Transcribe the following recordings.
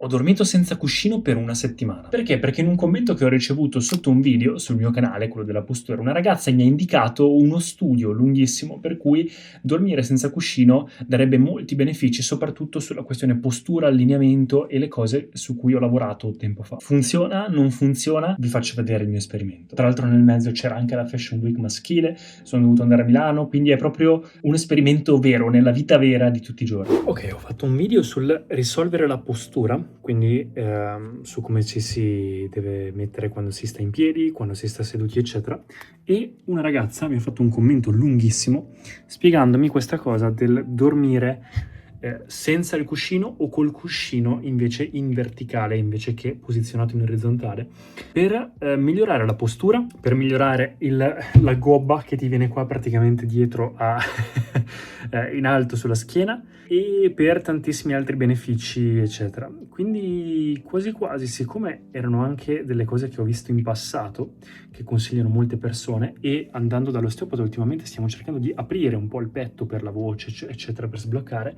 Ho dormito senza cuscino per una settimana. Perché? Perché in un commento che ho ricevuto sotto un video sul mio canale, quello della postura, una ragazza mi ha indicato uno studio lunghissimo per cui dormire senza cuscino darebbe molti benefici, soprattutto sulla questione postura, allineamento e le cose su cui ho lavorato tempo fa. Funziona? Non funziona? Vi faccio vedere il mio esperimento. Tra l'altro nel mezzo c'era anche la Fashion Week maschile, sono dovuto andare a Milano, quindi è proprio un esperimento vero, nella vita vera di tutti i giorni. Ok, ho fatto un video sul risolvere la postura, quindi su come ci si deve mettere quando si sta in piedi, quando si sta seduti, eccetera. E una ragazza mi ha fatto un commento lunghissimo spiegandomi questa cosa del dormire senza il cuscino o col cuscino invece in verticale invece che posizionato in orizzontale per migliorare la postura, per migliorare la gobba che ti viene qua praticamente dietro in alto sulla schiena e per tantissimi altri benefici eccetera. Quindi quasi quasi, siccome erano anche delle cose che ho visto in passato che consigliano molte persone, e andando dall'osteopata ultimamente stiamo cercando di aprire un po' il petto per la voce eccetera, per sbloccare,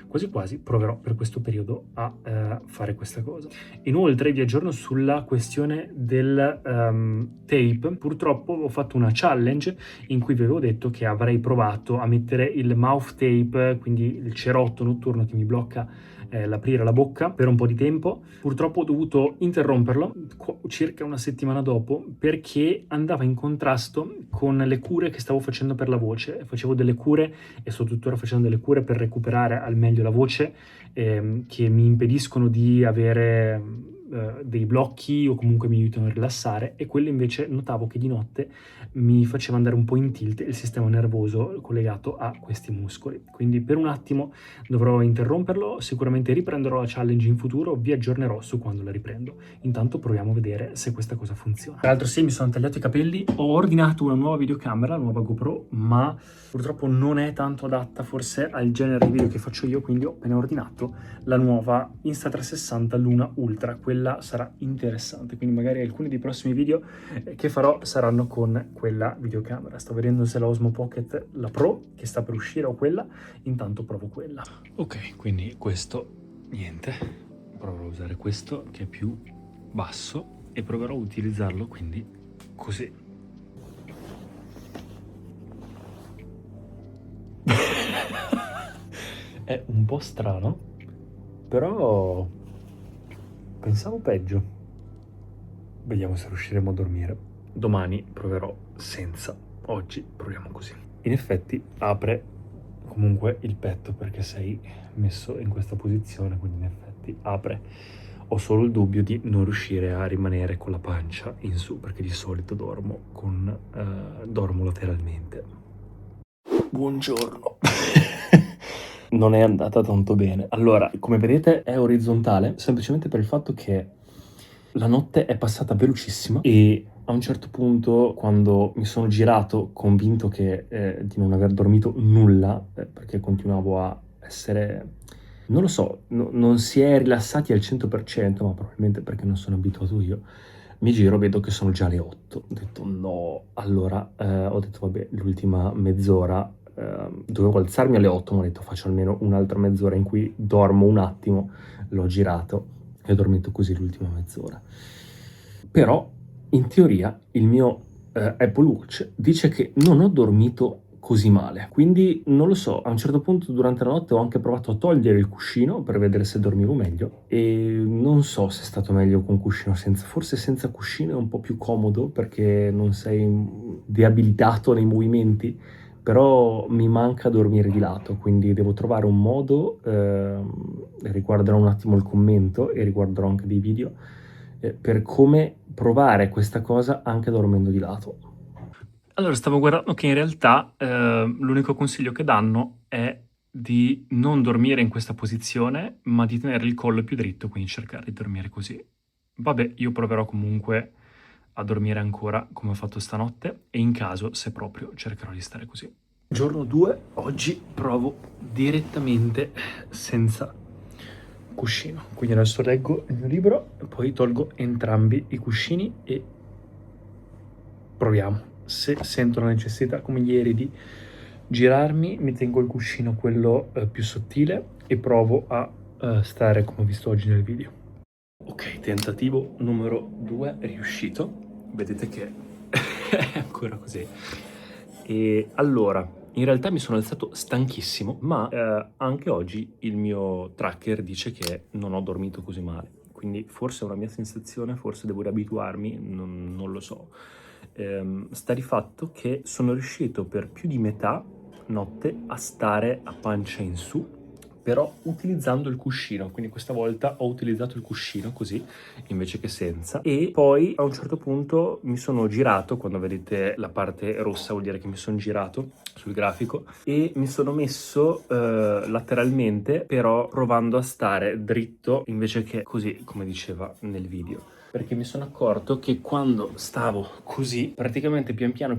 quasi quasi proverò per questo periodo a fare questa cosa. Inoltre vi aggiorno sulla questione del tape. Purtroppo ho fatto una challenge in cui vi avevo detto che avrei provato a mettere il mouth tape, quindi il cerotto notturno che mi blocca l'aprire la bocca per un po' di tempo. Purtroppo ho dovuto interromperlo circa una settimana dopo perché andava in contrasto con le cure che stavo facendo per la voce. Facevo delle cure e sto tuttora facendo delle cure per recuperare al meglio la voce, che mi impediscono di avere dei blocchi o comunque mi aiutano a rilassare, e quello invece notavo che di notte mi faceva andare un po' in tilt il sistema nervoso collegato a questi muscoli. Quindi per un attimo dovrò interromperlo, sicuramente riprenderò la challenge in futuro, vi aggiornerò su quando la riprendo. Intanto proviamo a vedere se questa cosa funziona. Tra l'altro sì, mi sono tagliato i capelli, ho ordinato una nuova videocamera, la nuova GoPro, ma purtroppo non è tanto adatta forse al genere di video che faccio io, quindi ho appena ordinato la nuova Insta360 Luna Ultra. Quella sarà interessante, quindi magari alcuni dei prossimi video che farò saranno con quella videocamera. Sto vedendo se la Osmo Pocket, la Pro, che sta per uscire, o quella, intanto provo quella. Ok, quindi questo, niente, proverò a usare questo che è più basso e proverò a utilizzarlo quindi così. È un po' strano, però pensavo peggio. Vediamo se riusciremo a dormire. Domani proverò senza, oggi proviamo così. In effetti apre comunque il petto perché sei messo in questa posizione, quindi in effetti apre. Ho solo il dubbio di non riuscire a rimanere con la pancia in su, perché di solito dormo lateralmente. Buongiorno. Non è andata tanto bene. Allora, come vedete è orizzontale, semplicemente per il fatto che la notte è passata velocissima e a un certo punto, quando mi sono girato convinto di non aver dormito nulla, perché continuavo a essere, non lo so, non si è rilassati al 100%, ma probabilmente perché non sono abituato io. Mi giro, vedo che sono già le 8. Ho detto no. Allora ho detto vabbè, l'ultima mezz'ora dovevo alzarmi alle 8, ma ho detto faccio almeno un'altra mezz'ora in cui dormo un attimo. L'ho girato e ho dormito così l'ultima mezz'ora. Però in teoria il mio Apple Watch dice che non ho dormito così male, quindi non lo so. A un certo punto durante la notte ho anche provato a togliere il cuscino per vedere se dormivo meglio e non so se è stato meglio con cuscino o senza. Forse senza cuscino è un po' più comodo perché non sei deabilitato nei movimenti, però mi manca dormire di lato, quindi devo trovare un modo, riguarderò un attimo il commento e riguarderò anche dei video, per come provare questa cosa anche dormendo di lato. Allora, stavo guardando che in realtà l'unico consiglio che danno è di non dormire in questa posizione, ma di tenere il collo più dritto, quindi cercare di dormire così. Vabbè, io proverò comunque a dormire ancora come ho fatto stanotte e in caso, se proprio, cercherò di stare così. Giorno 2, oggi provo direttamente senza cuscino. Quindi adesso leggo il mio libro, poi tolgo entrambi i cuscini e proviamo. Se sento la necessità, come ieri, di girarmi, mi tengo il cuscino quello più sottile e provo a stare come ho visto oggi nel video. Tentativo numero 2 è riuscito. Vedete che è ancora così. E allora, in realtà mi sono alzato stanchissimo, ma anche oggi il mio tracker dice che non ho dormito così male. Quindi forse è una mia sensazione, forse devo riabituarmi, non lo so. Sta di fatto che sono riuscito per più di metà notte a stare a pancia in su, però utilizzando il cuscino, quindi questa volta ho utilizzato il cuscino così invece che senza, e poi a un certo punto mi sono girato, quando vedete la parte rossa vuol dire che mi sono girato sul grafico, e mi sono messo lateralmente, però provando a stare dritto invece che così come diceva nel video, perché mi sono accorto che quando stavo così, praticamente pian piano,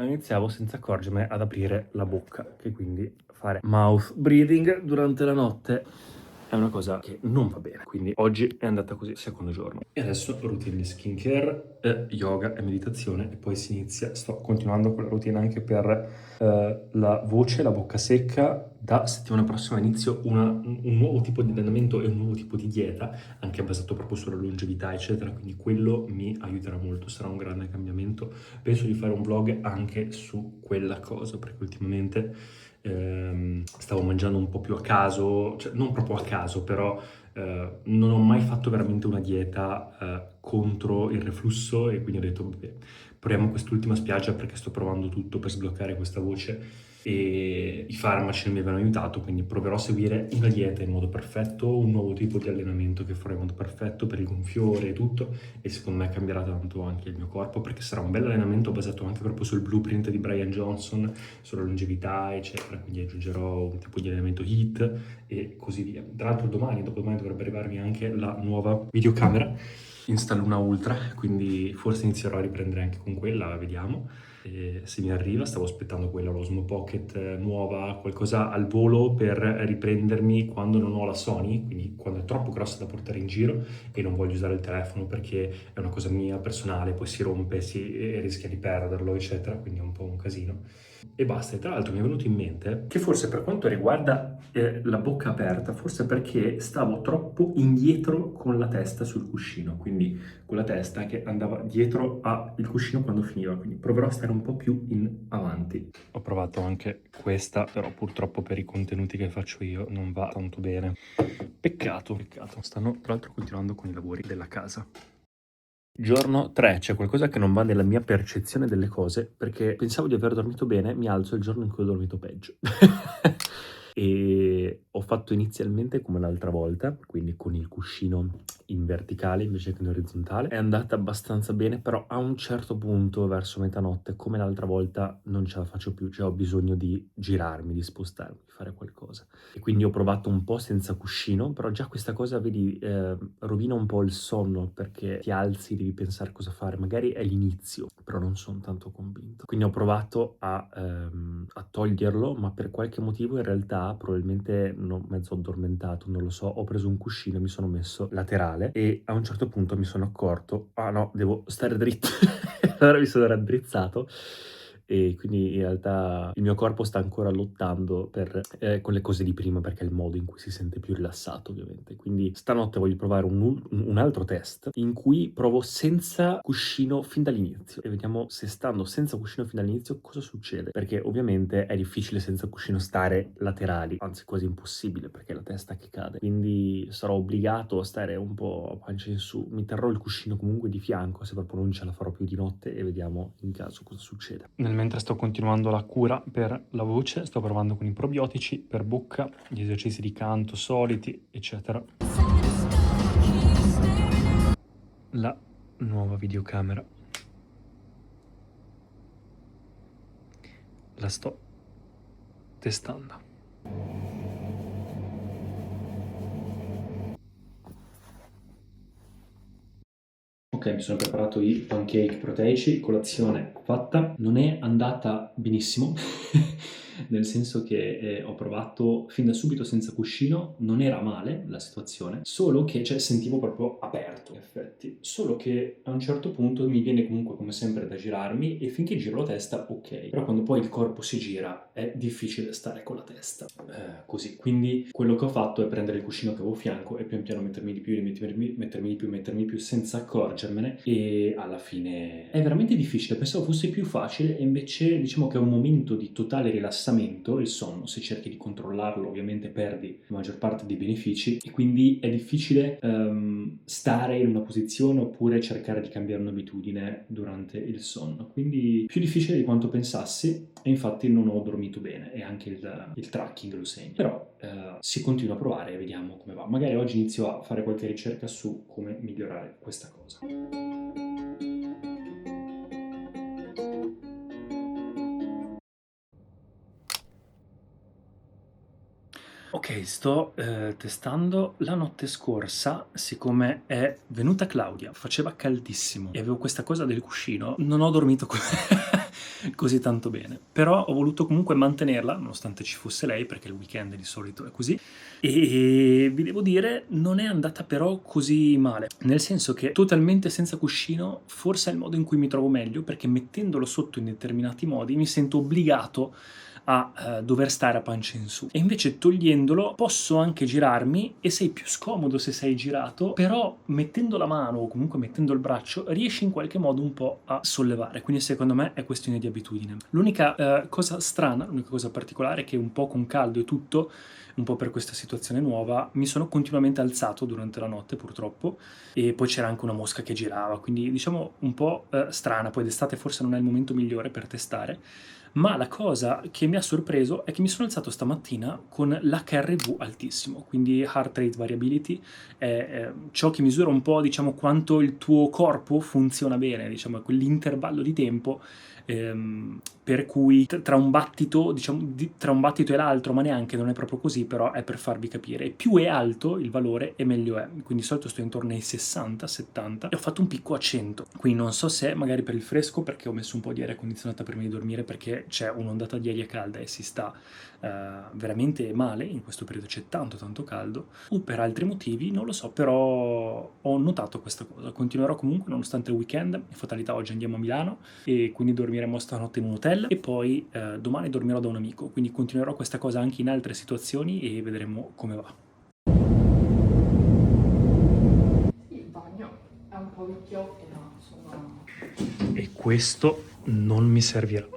iniziavo senza accorgermi ad aprire la bocca, che quindi fare mouth breathing durante la notte è una cosa che non va bene. Quindi oggi è andata così, secondo giorno. E adesso routine di skincare, yoga e meditazione, e poi si inizia. Sto continuando con la routine anche per la voce, la bocca secca. Da settimana prossima inizio un nuovo tipo di allenamento e un nuovo tipo di dieta, anche basato proprio sulla longevità, eccetera. Quindi quello mi aiuterà molto, sarà un grande cambiamento. Penso di fare un vlog anche su quella cosa, perché ultimamente stavo mangiando un po' più a caso, cioè non proprio a caso, però non ho mai fatto veramente una dieta contro il reflusso, e quindi ho detto, vabbè, proviamo quest'ultima spiaggia perché sto provando tutto per sbloccare questa voce e i farmaci non mi avevano aiutato, quindi proverò a seguire una dieta in modo perfetto, un nuovo tipo di allenamento che farò in modo perfetto per il gonfiore e tutto, e secondo me cambierà tanto anche il mio corpo, perché sarà un bel allenamento basato anche proprio sul blueprint di Brian Johnson, sulla longevità, eccetera. Quindi aggiungerò un tipo di allenamento HIIT e così via. Tra l'altro domani e dopodomani dovrebbe arrivarmi anche la nuova videocamera Insta-Luna Ultra, quindi forse inizierò a riprendere anche con quella, vediamo. E se mi arriva, stavo aspettando quella, l'Osmo Pocket nuova, qualcosa al volo per riprendermi quando non ho la Sony, quindi quando è troppo grossa da portare in giro e non voglio usare il telefono perché è una cosa mia personale, poi si rompe, e rischia di perderlo, eccetera, quindi è un po' un casino. E basta. E tra l'altro mi è venuto in mente che forse per quanto riguarda la bocca aperta, forse perché stavo troppo indietro con la testa sul cuscino, quindi con la testa che andava dietro al cuscino quando finiva, quindi proverò a stare un po' più in avanti. Ho provato anche questa, però purtroppo per i contenuti che faccio io non va tanto bene. Peccato, peccato. Stanno tra l'altro continuando con i lavori della casa. Giorno 3, c'è qualcosa che non va nella mia percezione delle cose, perché pensavo di aver dormito bene, mi alzo il giorno in cui ho dormito peggio. E ho fatto inizialmente come l'altra volta, quindi con il cuscino in verticale invece che in orizzontale. È andata abbastanza bene, però a un certo punto, verso metanotte, come l'altra volta, non ce la faccio più, cioè ho bisogno di girarmi, di spostarmi, di fare qualcosa. E quindi ho provato un po' senza cuscino, però già questa cosa, vedi, rovina un po' il sonno, perché ti alzi, devi pensare cosa fare, magari è l'inizio, però non sono tanto convinto. Quindi ho provato a toglierlo, ma per qualche motivo in realtà, probabilmente mezzo addormentato, non lo so, ho preso un cuscino e mi sono messo laterale, e a un certo punto mi sono accorto, ah no, devo stare dritto, allora mi sono raddrizzato, e quindi in realtà il mio corpo sta ancora lottando con le cose di prima, perché è il modo in cui si sente più rilassato, ovviamente. Quindi stanotte voglio provare un altro test in cui provo senza cuscino fin dall'inizio, e vediamo se stando senza cuscino fin dall'inizio cosa succede, perché ovviamente è difficile senza cuscino stare laterali, anzi quasi impossibile perché è la testa che cade, quindi sarò obbligato a stare un po' a pancia in su. Mi terrò il cuscino comunque di fianco se proprio non ce la farò più di notte, e vediamo in caso cosa succede. Mentre sto continuando la cura per la voce, sto provando con i probiotici per bocca, gli esercizi di canto soliti, eccetera. La nuova videocamera la sto testando. Ok, mi sono preparato i pancake proteici, colazione fatta. Non è andata benissimo, nel senso che ho provato fin da subito senza cuscino, non era male la situazione, solo che cioè, sentivo proprio aperto, in effetti, solo che a un certo punto mi viene comunque come sempre da girarmi e finché giro la testa ok, però quando poi il corpo si gira è difficile stare con la testa così, quindi quello che ho fatto è prendere il cuscino che avevo a fianco e pian piano mettermi di più, mettermi di più senza accorgermene, e alla fine è veramente difficile, pensavo fosse più facile e invece diciamo che è un momento di totale rilassamento, il sonno, se cerchi di controllarlo ovviamente perdi la maggior parte dei benefici e quindi è difficile stare in una posizione oppure cercare di cambiare un'abitudine durante il sonno, quindi più difficile di quanto pensassi e infatti non ho dormito bene e anche il tracking lo segna, però si continua a provare e vediamo come va. Magari oggi inizio a fare qualche ricerca su come migliorare questa cosa. Ok, sto testando. La notte scorsa, siccome è venuta Claudia, faceva caldissimo e avevo questa cosa del cuscino, non ho dormito così tanto bene. Però ho voluto comunque mantenerla, nonostante ci fosse lei, perché il weekend di solito è così. E vi devo dire, non è andata però così male. Nel senso che totalmente senza cuscino forse è il modo in cui mi trovo meglio, perché mettendolo sotto in determinati modi mi sento obbligato a dover stare a pancia in su, e invece togliendolo posso anche girarmi e sei più scomodo se sei girato, però mettendo la mano o comunque mettendo il braccio riesci in qualche modo un po' a sollevare, quindi secondo me è questione di abitudine. L'unica cosa strana, l'unica cosa particolare è che un po' con caldo e tutto, un po' per questa situazione nuova, mi sono continuamente alzato durante la notte purtroppo, e poi c'era anche una mosca che girava, quindi diciamo un po' strana. Poi d'estate forse non è il momento migliore per testare, ma la cosa che mi ha sorpreso è che mi sono alzato stamattina con l'HRV altissimo, quindi Heart Rate Variability, è ciò che misura un po', diciamo, quanto il tuo corpo funziona bene, diciamo, è quell'intervallo di tempo per cui tra un battito, diciamo, tra un battito e l'altro, ma neanche, non è proprio così, però è per farvi capire. Più è alto il valore e meglio è, quindi di solito sto intorno ai 60-70 e ho fatto un picco a 100, quindi non so se magari per il fresco, perché ho messo un po' di aria condizionata prima di dormire, perché c'è un'ondata di aria calda e si sta veramente male, in questo periodo c'è tanto caldo, o per altri motivi, non lo so, però ho notato questa cosa. Continuerò comunque nonostante il weekend, in fatalità oggi andiamo a Milano e quindi dormiremo stanotte in un hotel e poi domani dormirò da un amico, quindi continuerò questa cosa anche in altre situazioni e vedremo come va. Il bagno è un po' vecchiotto, ma insomma. E questo non mi servirà.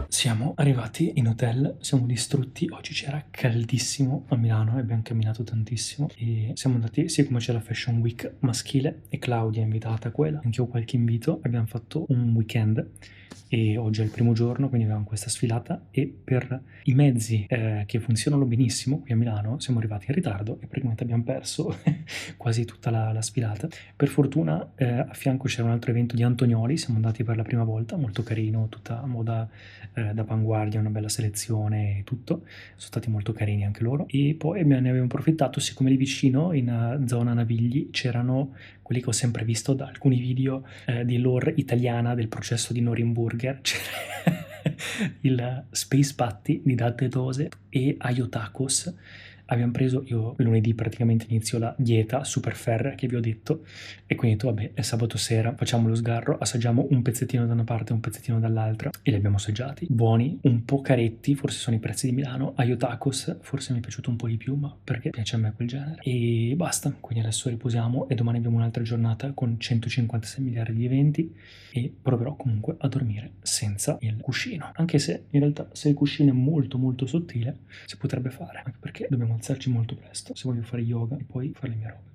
Siamo arrivati in hotel, siamo distrutti, oggi c'era caldissimo a Milano e abbiamo camminato tantissimo e siamo andati, siccome c'è la Fashion Week maschile e Claudia è invitata a quella, anche io ho qualche invito, abbiamo fatto un weekend e oggi è il primo giorno, quindi avevamo questa sfilata e per i mezzi che funzionano benissimo qui a Milano siamo arrivati in ritardo e praticamente abbiamo perso quasi tutta la sfilata. Per fortuna a fianco c'era un altro evento di Antonioli, siamo andati per la prima volta, molto carino, tutta a moda d'avanguardia, una bella selezione e tutto, sono stati molto carini anche loro, e poi ne abbiamo approfittato, siccome lì vicino in zona Navigli c'erano quelli che ho sempre visto da alcuni video di lore italiana del processo di Norimburger, c'era il Space Patty di Date Dose e Ayo Tacos. Abbiamo preso, io lunedì praticamente inizio la dieta super ferrea che vi ho detto e quindi ho detto vabbè è sabato sera, facciamo lo sgarro, assaggiamo un pezzettino da una parte e un pezzettino dall'altra e li abbiamo assaggiati, buoni, un po' caretti, forse sono i prezzi di Milano. Ayo Tacos forse mi è piaciuto un po' di più, ma perché piace a me quel genere, e basta. Quindi adesso riposiamo e domani abbiamo un'altra giornata con 156 miliardi di eventi e proverò comunque a dormire senza il cuscino, anche se in realtà se il cuscino è molto sottile si potrebbe fare, anche perché dobbiamo alzarci molto presto se voglio fare yoga e poi fare le mie robe.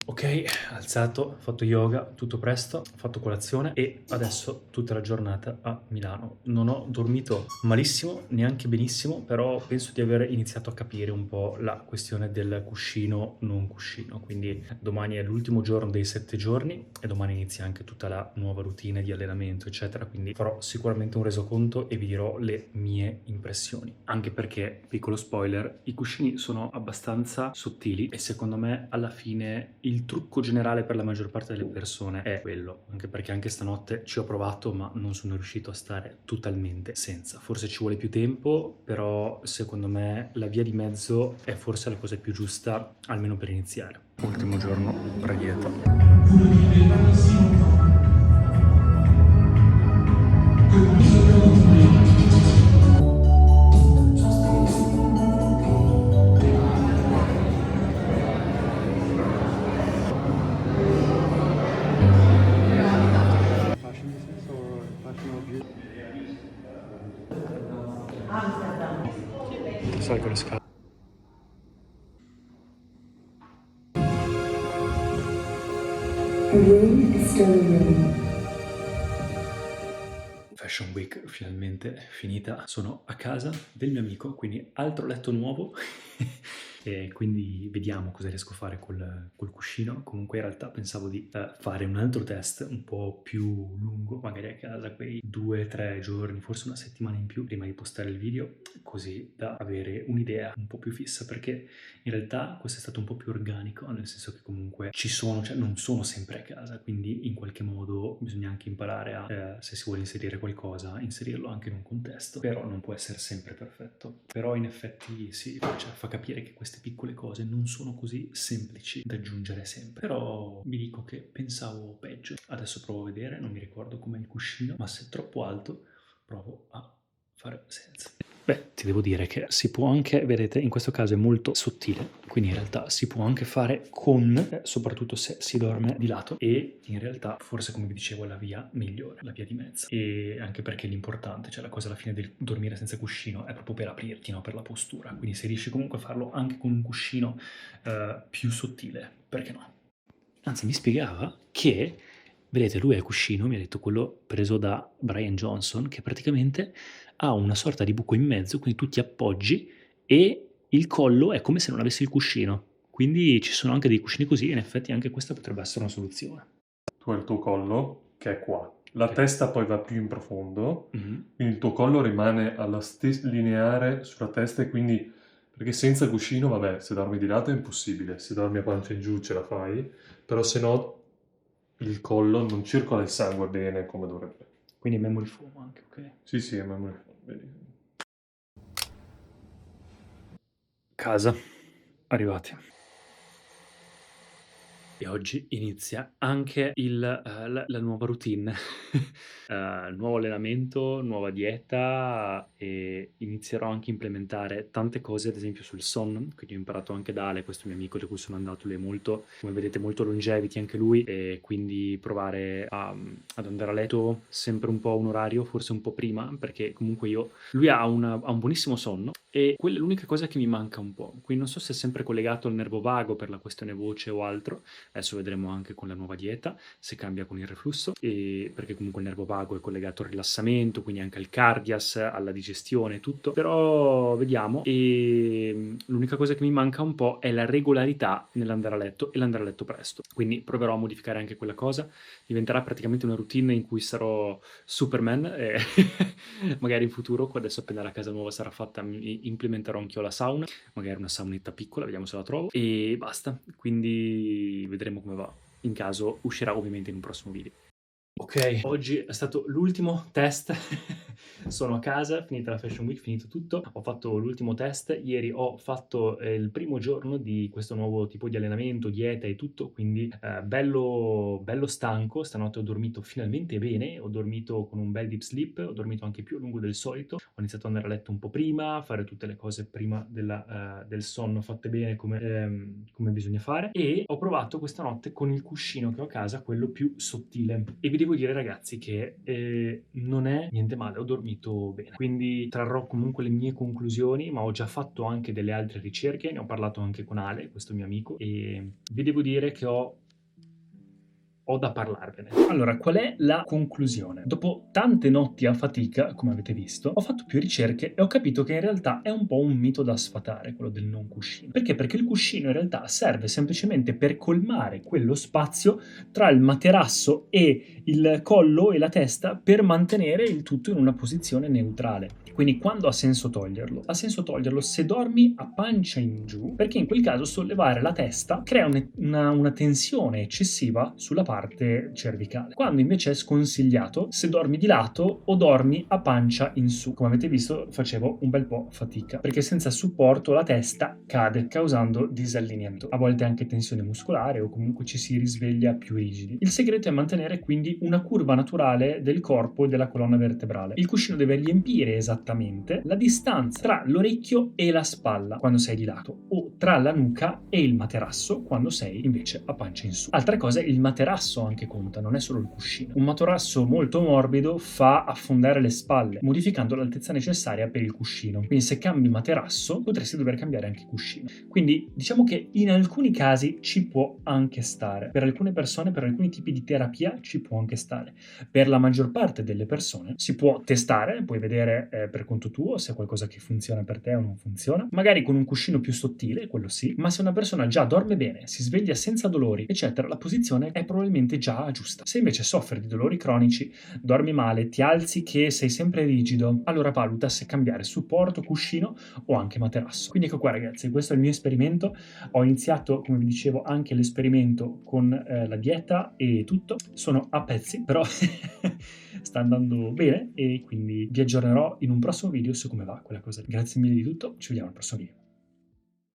Ok, alzato, fatto yoga, tutto presto, ho fatto colazione e adesso tutta la giornata a Milano. Non ho dormito malissimo, neanche benissimo, però penso di aver iniziato a capire un po' la questione del cuscino non cuscino. Quindi domani è l'ultimo giorno dei 7 giorni e domani inizia anche tutta la nuova routine di allenamento, eccetera. Quindi farò sicuramente un resoconto e vi dirò le mie impressioni. Anche perché, piccolo spoiler, i cuscini sono abbastanza sottili e secondo me alla fine il trucco generale per la maggior parte delle persone è quello, anche perché anche stanotte ci ho provato ma non sono riuscito a stare totalmente senza. Forse ci vuole più tempo, però secondo me la via di mezzo è forse la cosa più giusta, almeno per iniziare. Ultimo giorno pre-dieta. Fashion business or fashion or beauty? Salgo le scale. A room is still a room. Fashion Week finalmente finita, sono a casa del mio amico, quindi altro letto nuovo e quindi vediamo cosa riesco a fare col cuscino. Comunque in realtà pensavo di fare un altro test un po' più lungo, magari a casa, quei 2-3 giorni, forse una settimana in più prima di postare il video, così da avere un'idea un po' più fissa, perché in realtà questo è stato un po' più organico, nel senso che comunque ci sono, cioè non sono sempre a casa, quindi in qualche modo bisogna anche imparare a, se si vuole inserire qualcosa, inserirlo anche in un contesto, però non può essere sempre perfetto. Però in effetti sì, cioè, fa capire che queste piccole cose non sono così semplici da aggiungere sempre. Però vi dico che pensavo peggio. Adesso provo a vedere, non mi ricordo com'è il cuscino, ma se è troppo alto provo a fare senza. Beh, ti devo dire che si può anche, vedete, in questo caso è molto sottile, quindi in realtà si può anche fare con, soprattutto se si dorme di lato, e in realtà forse, come vi dicevo, è la via migliore, la via di mezzo. E anche perché l'importante, cioè la cosa alla fine del dormire senza cuscino è proprio per aprirti, no? Per la postura. Quindi se riesci comunque a farlo anche con un cuscino più sottile, perché no? Anzi, mi spiegava che, vedete, lui è il cuscino, mi ha detto quello preso da Brian Johnson, che praticamente ha una sorta di buco in mezzo, quindi tu ti appoggi e il collo è come se non avessi il cuscino. Quindi ci sono anche dei cuscini così, e in effetti anche questa potrebbe essere una soluzione. Tu hai il tuo collo, che è qua. La Ok. testa poi va più in profondo, Mhm. quindi il tuo collo rimane lineare sulla testa e quindi, perché senza cuscino, vabbè, se dormi di lato è impossibile, se dormi a pancia in giù ce la fai, però se no il collo non circola il sangue bene come dovrebbe. Quindi memory foam anche, ok. Sì, sì, è memory foam, vedi. Casa, arrivati. E oggi inizia anche la nuova routine, nuovo allenamento, nuova dieta e inizierò anche a implementare tante cose, ad esempio sul sonno, quindi ho imparato anche da Ale, questo mio amico da cui sono andato, lui è molto, come vedete, molto longevity anche lui, e quindi provare ad andare a letto sempre un po' un orario, forse un po' prima, perché comunque lui ha un buonissimo sonno e quella è l'unica cosa che mi manca un po', quindi non so se è sempre collegato al nervo vago per la questione voce o altro. Adesso vedremo anche con la nuova dieta se cambia con il reflusso, e perché comunque il nervo vago è collegato al rilassamento, quindi anche al cardias, alla digestione, tutto. Però vediamo. E l'unica cosa che mi manca un po' è la regolarità nell'andare a letto e l'andare a letto presto. Quindi proverò a modificare anche quella cosa. Diventerà praticamente una routine in cui sarò Superman e magari in futuro, adesso appena la casa nuova sarà fatta, implementerò anch'io la sauna, magari una saunetta piccola, vediamo se la trovo, e basta. Quindi vedremo come va. In caso uscirà ovviamente in un prossimo video. Ok, oggi è stato l'ultimo test. Sono a casa, finita la Fashion Week, finito tutto. Ho fatto l'ultimo test. Ieri ho fatto il primo giorno di questo nuovo tipo di allenamento, dieta e tutto, quindi bello, bello stanco. Stanotte ho dormito finalmente bene, ho dormito con un bel deep sleep, ho dormito anche più a lungo del solito. Ho iniziato ad andare a letto un po' prima, fare tutte le cose prima del sonno fatte bene come bisogna fare, e ho provato questa notte con il cuscino che ho a casa, quello più sottile, e vi devo dire ragazzi che non è niente male, ho dormito bene, quindi trarrò comunque le mie conclusioni, ma ho già fatto anche delle altre ricerche, ne ho parlato anche con Ale, questo mio amico, e vi devo dire che ho ho da parlarvene. Allora, qual è la conclusione? Dopo tante notti a fatica, come avete visto, ho fatto più ricerche e ho capito che in realtà è un po' un mito da sfatare, quello del non cuscino. Perché? Perché il cuscino in realtà serve semplicemente per colmare quello spazio tra il materasso e il collo e la testa per mantenere il tutto in una posizione neutrale. Quindi quando ha senso toglierlo? Ha senso toglierlo se dormi a pancia in giù, perché in quel caso sollevare la testa crea una tensione eccessiva sulla parte cervicale. Quando invece è sconsigliato se dormi di lato o dormi a pancia in su. Come avete visto facevo un bel po' fatica, perché senza supporto la testa cade, causando disallineamento, a volte anche tensione muscolare o comunque ci si risveglia più rigidi. Il segreto è mantenere quindi una curva naturale del corpo e della colonna vertebrale. Il cuscino deve riempire esattamente la distanza tra l'orecchio e la spalla quando sei di lato, o tra la nuca e il materasso quando sei invece a pancia in su. Altra cosa, il materasso anche conta, non è solo il cuscino. Un materasso molto morbido fa affondare le spalle, modificando l'altezza necessaria per il cuscino. Quindi se cambi materasso potresti dover cambiare anche cuscino. Quindi diciamo che in alcuni casi ci può anche stare. Per alcune persone, per alcuni tipi di terapia ci può anche stare. Per la maggior parte delle persone si può testare, puoi vedere per conto tuo se è qualcosa che funziona per te o non funziona, magari con un cuscino più sottile, quello sì, ma se una persona già dorme bene, si sveglia senza dolori, eccetera, la posizione è probabilmente già giusta. Se invece soffri di dolori cronici, dormi male, ti alzi che sei sempre rigido, allora valuta se cambiare supporto, cuscino o anche materasso. Quindi ecco qua ragazzi, questo è il mio esperimento. Ho iniziato, come vi dicevo, anche l'esperimento con la dieta e tutto. Sono a pezzi, però sta andando bene e quindi vi aggiornerò in un prossimo video su come va quella cosa. Grazie mille di tutto, ci vediamo al prossimo video.